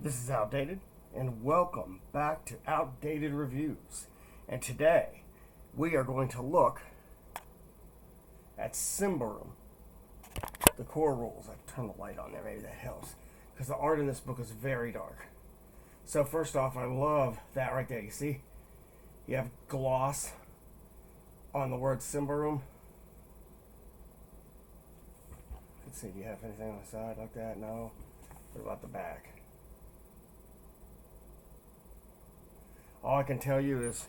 This is Outdated, and welcome back to Outdated Reviews. And today, we are going to look at Symbaroum, the core rules. I turn the light on there, maybe that helps, because the art in this book is very dark. So first off, I love that right there. You see, you have gloss on the word Symbaroum. Let's see, do you have anything on the side like that? No. What about the back? All I can tell you is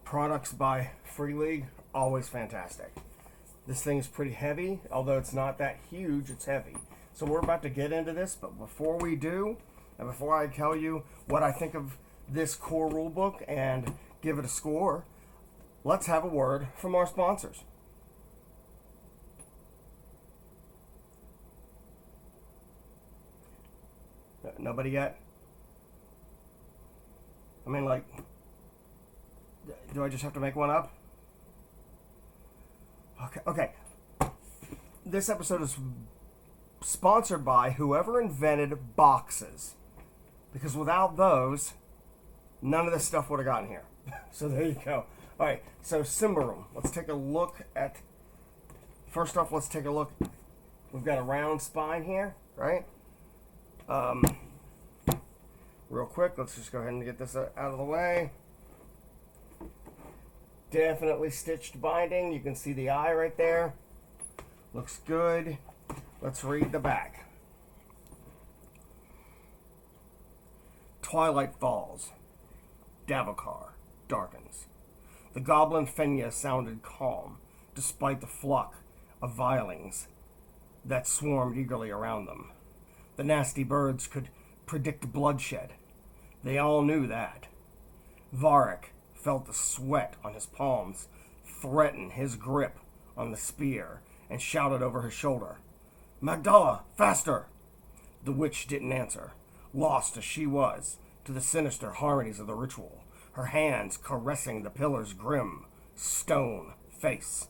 products by Free League, always fantastic. This thing is pretty heavy, although it's not that huge, it's heavy. So we're about to get into this, but before we do, and before I tell you what I think of this core rule book and give it a score, let's have a word from our sponsors. Nobody yet? I mean, like, do I just have to make one up? Okay. This episode is sponsored by whoever invented boxes. Because without those, none of this stuff would have gotten here. So there you go. Alright, so Symbaroum. Let's take a look at... First off, let's take a look. We've got a round spine here, right? Real quick, let's just go ahead and get this out of the way. Definitely stitched binding. You can see the eye right there. Looks good. Let's read the back. Twilight falls. Davokar darkens. The goblin Fenya sounded calm, despite the flock of vilings that swarmed eagerly around them. The nasty birds could predict bloodshed. They all knew that. Varric felt the sweat on his palms threaten his grip on the spear and shouted over his shoulder, "Magdala, faster!" The witch didn't answer, lost as she was to the sinister harmonies of the ritual, her hands caressing the pillar's grim stone face.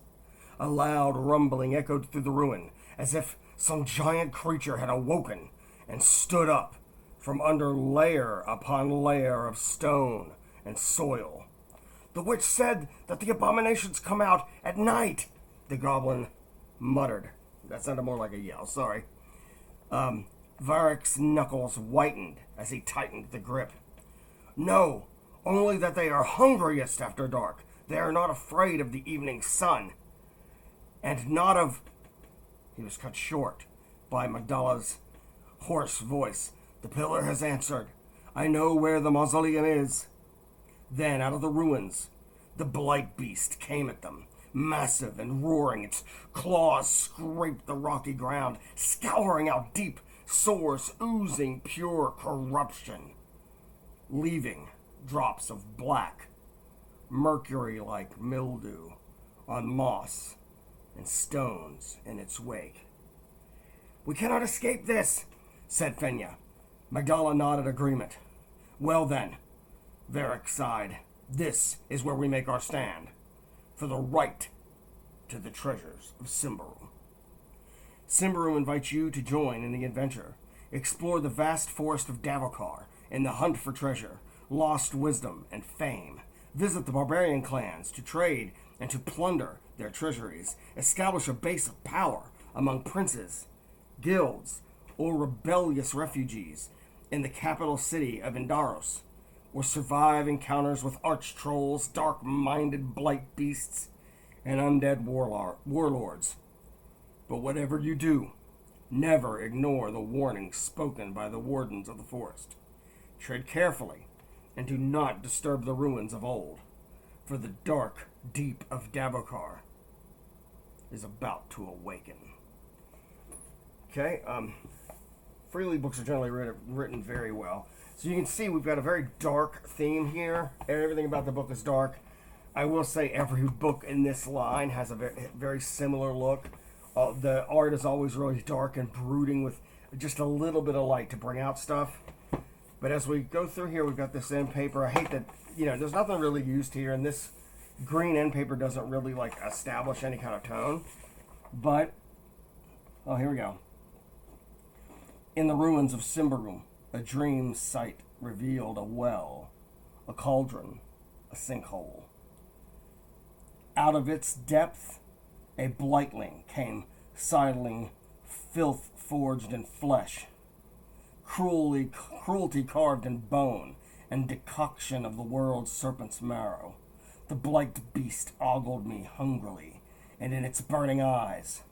A loud rumbling echoed through the ruin, as if some giant creature had awoken and stood up from under layer upon layer of stone and soil. "The witch said that the abominations come out at night," the goblin muttered. That sounded more like a yell, sorry. Varric's knuckles whitened as he tightened the grip. "No, only that they are hungriest after dark. They are not afraid of the evening sun. And not of..." He was cut short by Magdala's hoarse voice. "The pillar has answered. I know where the mausoleum is." Then, out of the ruins, the blight beast came at them, massive and roaring. Its claws scraped the rocky ground, scouring out deep sores, oozing pure corruption, leaving drops of black, mercury-like mildew on moss and stones in its wake. "We cannot escape this," said Fenya. Magdala nodded agreement. "Well then," Varric sighed, "this is where we make our stand, for the right to the treasures of Symbaroum." Symbaroum invites you to join in the adventure. Explore the vast forest of Davokar in the hunt for treasure, lost wisdom, and fame. Visit the barbarian clans to trade and to plunder their treasuries. Establish a base of power among princes, guilds, or rebellious refugees in the capital city of Indaros, or survive encounters with arch-trolls, dark-minded blight beasts, and undead warlords. But whatever you do, never ignore the warnings spoken by the wardens of the forest. Tread carefully, and do not disturb the ruins of old, for the dark deep of Davokar is about to awaken. Okay, Free League books are generally written very well. So you can see we've got a very dark theme here. Everything about the book is dark. I will say every book in this line has a very similar look. The art is always really dark and brooding with just a little bit of light to bring out stuff. But as we go through here, we've got this end paper. I hate that, there's nothing really used here, and this green end paper doesn't really, establish any kind of tone. But, oh, here we go. In the ruins of Symbaroum, A dream sight revealed a well, a cauldron, a sinkhole. Out of its depth, a blightling came sidling, filth forged in flesh, cruelty carved in bone, and decoction of the world's serpent's marrow. The blight beast ogled me hungrily, and in its burning eyes,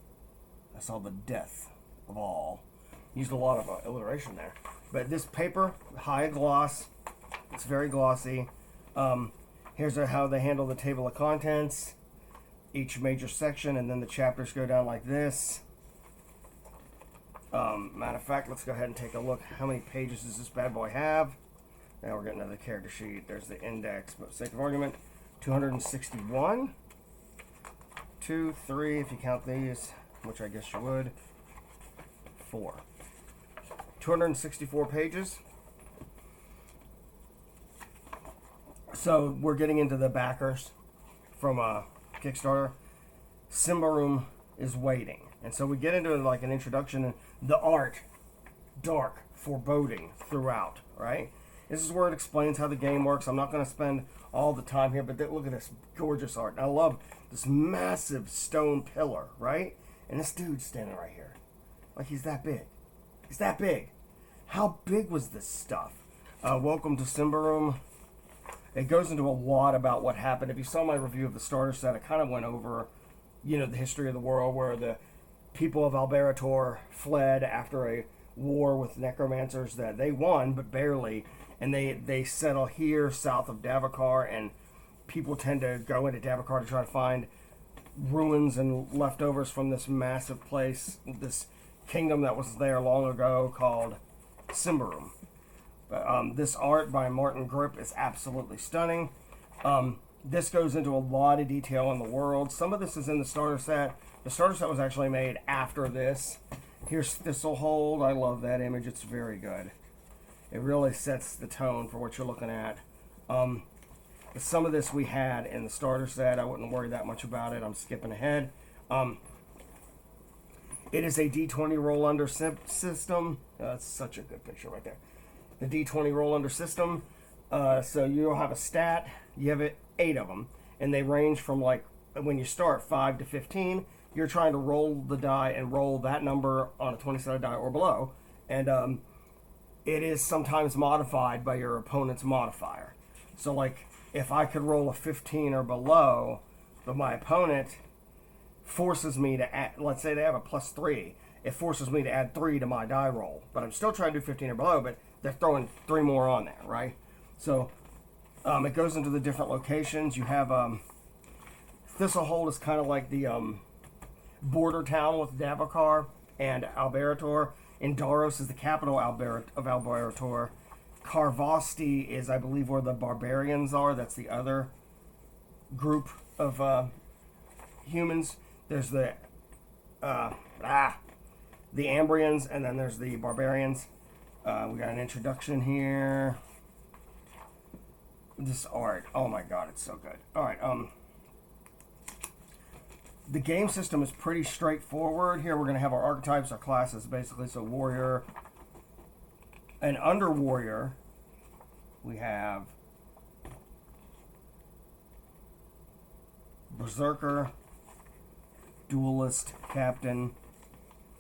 I saw the death of all. Used a lot of alliteration there. But this paper, high gloss, it's very glossy. Here's how they handle the table of contents, each major section, and then the chapters go down like this. Matter of fact, let's go ahead and take a look. How many pages does this bad boy have? Now we're getting another character sheet. There's the index, but for sake of argument, 261. 2, 3, if you count these, which I guess you would. 4. 264 pages. So we're getting into the backers from Kickstarter. Symbaroum is waiting. And so we get into like an introduction, and the art, dark, foreboding throughout, right? This is where it explains how the game works. I'm not going to spend all the time here, but look at this gorgeous art. And I love this massive stone pillar, right? And this dude's standing right here. Like he's that big. He's that big. How big was this stuff? Welcome to Symbaroum. It goes into a lot about what happened. If you saw my review of the starter set, I kind of went over, the history of the world, where the people of Alberator fled after a war with necromancers that they won, but barely. And they settle here south of Davokar, and people tend to go into Davokar to try to find ruins and leftovers from this massive place, this kingdom that was there long ago called Symbaroum. This art by Martin Grip is absolutely stunning. This goes into a lot of detail in the world. Some of this is in the starter set. The starter set was actually made after this. Here's Thistlehold. I love that image. It's very good. It really sets the tone for what you're looking at. Some of this we had in the starter set. I wouldn't worry that much about it. I'm skipping ahead. It is a D20 roll under system. That's such a good picture right there. The D20 roll under system. So you'll have a stat. You have 8 of them. And they range from, like, when you start, 5 to 15. You're trying to roll the die and roll that number on a 20-sided die or below. And it is sometimes modified by your opponent's modifier. So, like, if I could roll a 15 or below, but my opponent forces me to add, let's say they have a +3, it forces me to add 3 to my die roll. But I'm still trying to do 15 or below, but they're throwing 3 more on there, right? So it goes into the different locations. You have Thistlehold is kind of like the border town with Davokar and Alberator. Indaros is the capital of Alberator. Karvosti is, I believe, where the barbarians are. That's the other group of humans. There's the Ambrians, and then there's the barbarians. We got an introduction here. This art, oh my god, it's so good. All right, the game system is pretty straightforward. Here we're going to have our archetypes, our classes, basically. So warrior, and under warrior, we have berserker, duelist, captain,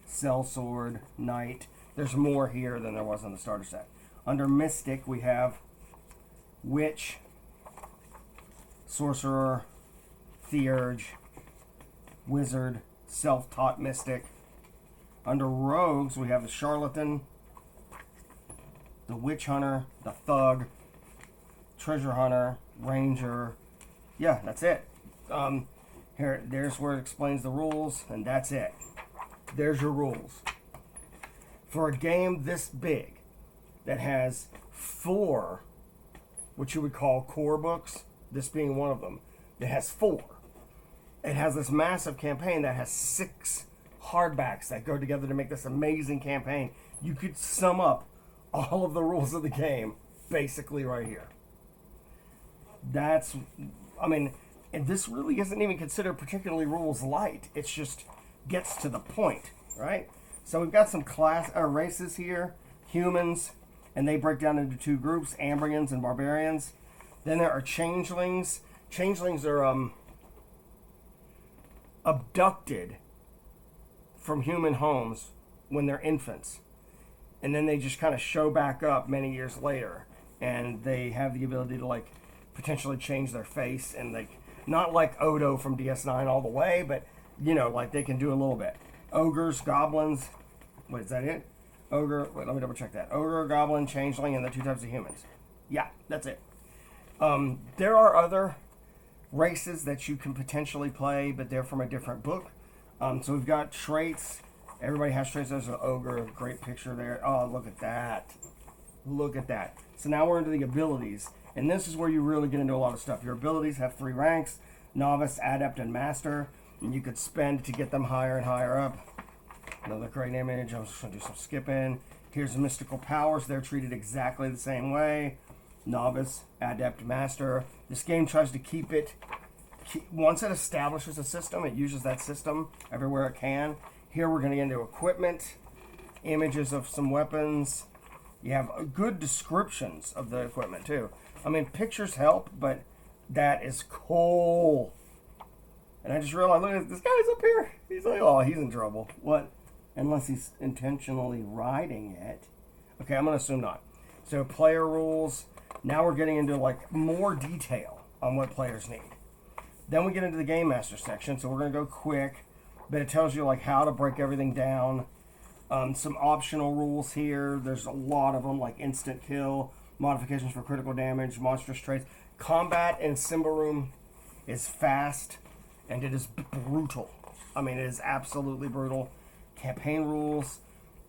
sellsword, knight. There's more here than there was on the starter set. Under mystic, we have witch, sorcerer, theurge, wizard, self-taught mystic. Under rogues, we have the charlatan, the witch hunter, the thug, treasure hunter, ranger. Yeah, that's it. There's where it explains the rules, and that's it. There's your rules. For a game this big, that has 4, what you would call core books, this being one of them, that has 4. It has this massive campaign that has 6 hardbacks that go together to make this amazing campaign. You could sum up all of the rules of the game basically right here. And this really isn't even considered particularly rules light. It's just gets to the point, right? So we've got some races here, humans, and they break down into two groups, Ambrians and Barbarians. Then there are Changelings. Changelings are abducted from human homes when they're infants. And then they just kind of show back up many years later. And they have the ability to, like, potentially change their face. And, like, not like Odo from DS9 all the way, but, you know, like, they can do a little bit. Ogres, goblins. Wait, is that it? Ogre. Wait, let me double check that. Ogre, goblin, changeling, and the two types of humans. Yeah, that's it. There are other races that you can potentially play, but they're from a different book. So we've got traits. Everybody has traits. There's an ogre. Great picture there. Oh, look at that. Look at that. So now we're into the abilities. And this is where you really get into a lot of stuff. Your abilities have 3 ranks: novice, adept, and master. And you could spend to get them higher and higher up. Another great image. I'm just going to do some skipping. Here's the mystical powers. They're treated exactly the same way. Novice, adept, master. This game tries to keep it... Once it establishes a system, it uses that system everywhere it can. Here we're going to get into equipment. Images of some weapons. You have good descriptions of the equipment, too. I mean, pictures help, but that is cool. And I just realized, look at this guy's up here. He's like, oh, he's in trouble. What? Unless he's intentionally riding it. Okay, I'm going to assume not. So player rules. Now we're getting into, like, more detail on what players need. Then we get into the Game Master section, so we're going to go quick. But it tells you, like, how to break everything down. Some optional rules here. There's a lot of them, like instant kill, modifications for critical damage, monstrous traits. Combat in Symbaroum is fast, and it is brutal. I mean, it is absolutely brutal. Campaign rules,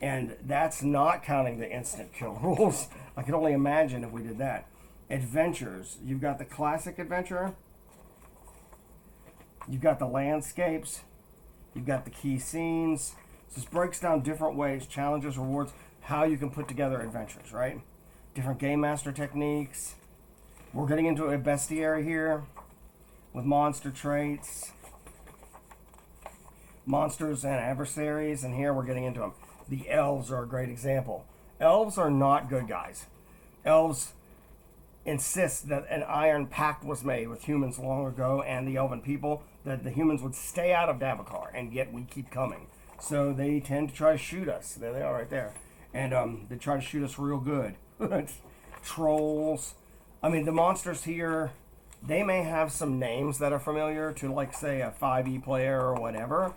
and that's not counting the instant kill rules. I can only imagine if we did that. Adventures. You've got the classic adventure. You've got the landscapes. You've got the key scenes. So this breaks down different ways, challenges, rewards, how you can put together adventures, right? Different game master techniques. We're getting into a bestiary here with monster traits, monsters and adversaries, and here we're getting into them. The elves are a great example. Elves are not good guys. Elves insist that an iron pact was made with humans long ago and the elven people, that the humans would stay out of Davokar, and yet we keep coming. So they tend to try to shoot us. There they are right there. And they try to shoot us real good. Trolls. I mean, the monsters here, they may have some names that are familiar to, like, say, a 5e player or whatever.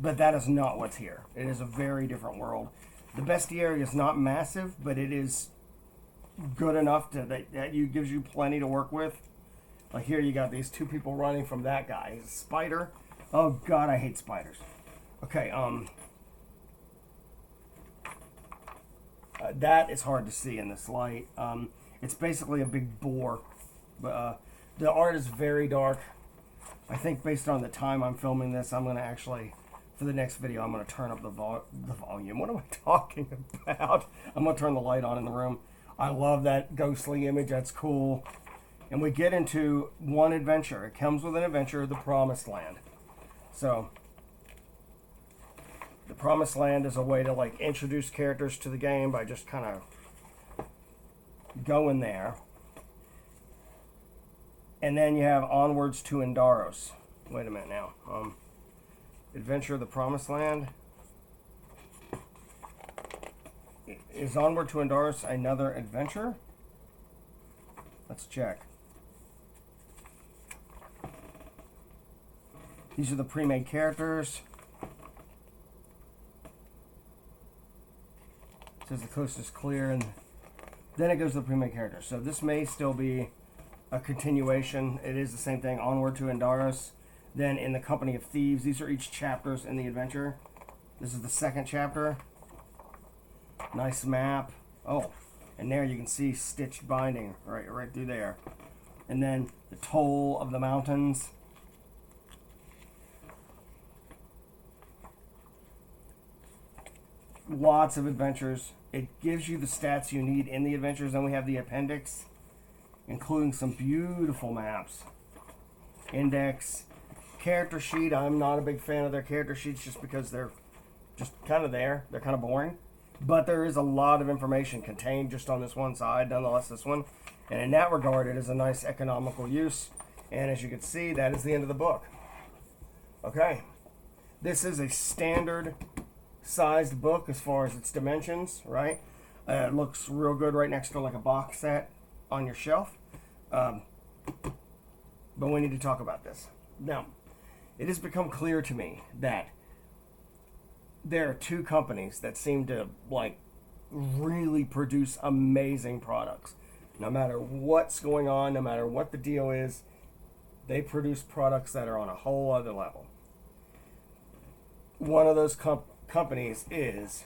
But that is not what's here. It is a very different world. The bestiary is not massive, but it is good enough that gives you plenty to work with. Like here you got these 2 people running from that guy. He's a spider. Oh, God, I hate spiders. Okay, that is hard to see in this light. It's basically a big boar. But the art is very dark. I think based on the time I'm filming this, I'm going to actually, for the next video, I'm going to turn up the volume. What am I talking about? I'm going to turn the light on in the room. I love that ghostly image. That's cool. And we get into one adventure. It comes with an adventure, the Promised Land. So the Promised Land is a way to, like, introduce characters to the game by just kind of going there. And then you have Onwards to Indaros. Wait a minute now. Adventure of the Promised Land. Is Onward to Indaros another adventure? Let's check. These are the pre-made characters. It says the coast is clear, and then it goes to the pre-made characters. So this may still be a continuation. It is the same thing. Onward to Indaros. Then in the Company of Thieves. These are each chapters in the adventure. This is the second chapter. Nice map. Oh, and there you can see stitched binding right through there. And then the Toll of the Mountains. Lots of adventures. It gives you the stats you need in the adventures. Then we have the appendix, including some beautiful maps. Index. Character sheet. I'm not a big fan of their character sheets just because they're just kind of there. They're kind of boring. But there is a lot of information contained just on this one side, nonetheless this one. And in that regard, it is a nice economical use. And as you can see, that is the end of the book. Okay. This is a standard sized book as far as its dimensions, right? It looks real good right next to like a box set on your shelf. But we need to talk about this. Now, it has become clear to me that there are two companies that seem to like really produce amazing products. No matter what's going on, no matter what the deal is, they produce products that are on a whole other level. One of those companies is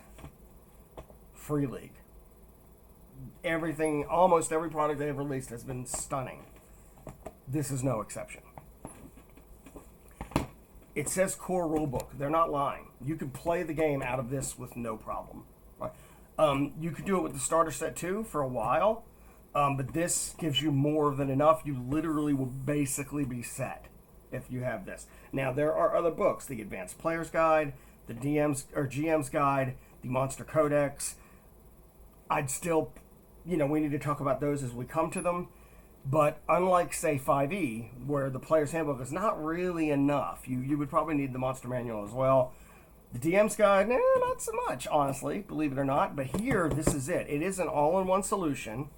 Free League. Everything, almost every product they have released has been stunning. This is no exception. It says core rulebook. They're not lying. You can play the game out of this with no problem. Right? You could do it with the starter set too for a while, but this gives you more than enough. You literally will basically be set if you have this. Now there are other books: the Advanced Player's Guide, the GM's Guide, the Monster Codex. I'd still, we need to talk about those as we come to them. But unlike, say, 5e, where the Player's Handbook is not really enough, you would probably need the Monster Manual as well. The DM's Guide, not so much, honestly, believe it or not. But here, this is it. It is an all-in-one solution,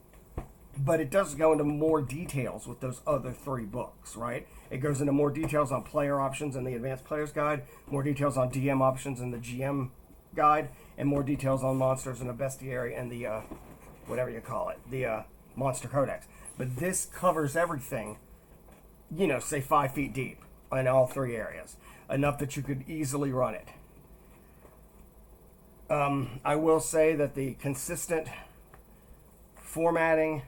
but it does go into more details with those other three books, right? It goes into more details on player options in the Advanced Player's Guide, more details on DM options in the GM Guide, and more details on monsters in the Bestiary and the, whatever you call it, the Monster Codex. But this covers everything, say 5 feet deep in all three areas. Enough that you could easily run it. I will say that the consistent formatting,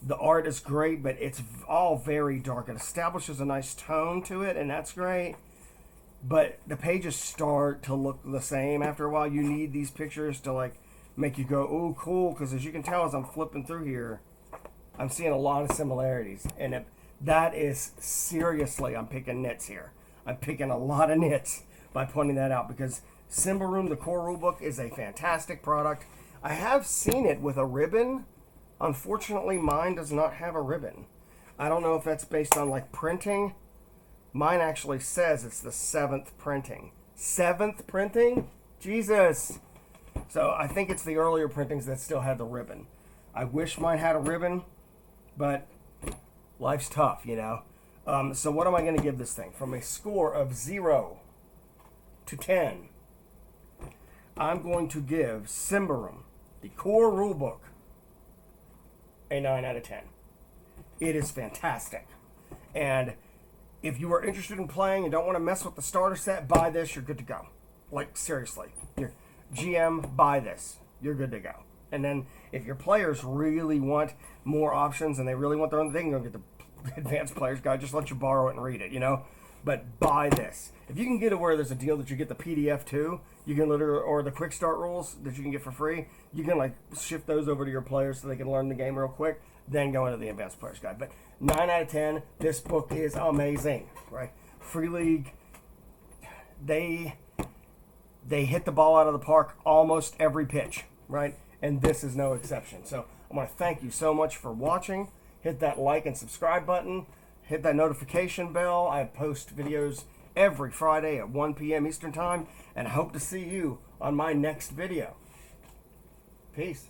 the art is great, but it's all very dark. It establishes a nice tone to it, and that's great. But the pages start to look the same after a while. You need these pictures to like make you go, oh, cool, because as you can tell as I'm flipping through here, I'm seeing a lot of similarities. And that is seriously, I'm picking nits here. I'm picking a lot of nits by pointing that out, because Symbaroum, the core rulebook, is a fantastic product. I have seen it with a ribbon. Unfortunately, mine does not have a ribbon. I don't know if that's based on like printing. Mine actually says it's the 7th printing. 7th printing? Jesus! So I think it's the earlier printings that still had the ribbon. I wish mine had a ribbon, but life's tough, So what am I going to give this thing? From a score of 0 to 10, I'm going to give Symbaroum, the core rulebook, a 9 out of 10. It is fantastic. And if you are interested in playing and don't want to mess with the starter set, buy this, you're good to go. Like, seriously. Your GM, buy this. You're good to go. And then if your players really want more options and they really want their own thing, they'll get the Advanced Player's Guide. Just let you borrow it and read it, But buy this. If you can get it where there's a deal that you get the PDF too, you can literally, or the quick start rules that you can get for free, you can like shift those over to your players so they can learn the game real quick, then go into the Advanced Player's Guide. But 9 out of 10, this book is amazing, right? Free League, they hit the ball out of the park almost every pitch, right? And this is no exception. So I want to thank you so much for watching. Hit that like and subscribe button. Hit that notification bell. I post videos every Friday at 1 p.m. Eastern Time, and I hope to see you on my next video. Peace.